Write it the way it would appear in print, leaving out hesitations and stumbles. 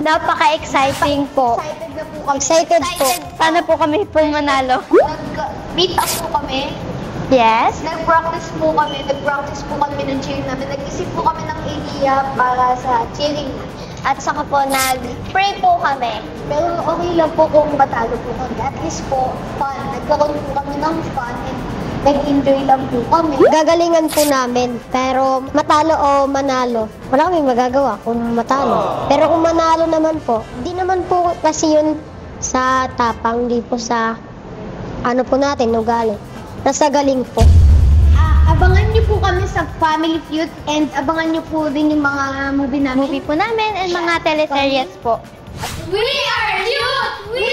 Napaka-exciting po. Excited na po kami. Excited po. Sana po kami po manalo. Nag-meet up po kami. Yes? Nag-practice po kami ng cheer namin. Nag-isip po kami ng idea para sa cheering. At saka po nag-pray po kami. Pero okay lang po kung matalo po kami. At least po, fun. Nagkaroon po kami ng fun and nag-enjoy lang po kami. Gagalingan po namin, pero matalo o manalo, wala kami magagawa kung matalo. Pero kung manalo naman po, di naman po kasi yun sa tapang, di po sa ano po natin, ugali. Nasa galing po. Abangan niyo po kami sa Family Feud and abangan niyo po din yung mga movie namin. Movie po namin and mga teleseries po. We are youth! We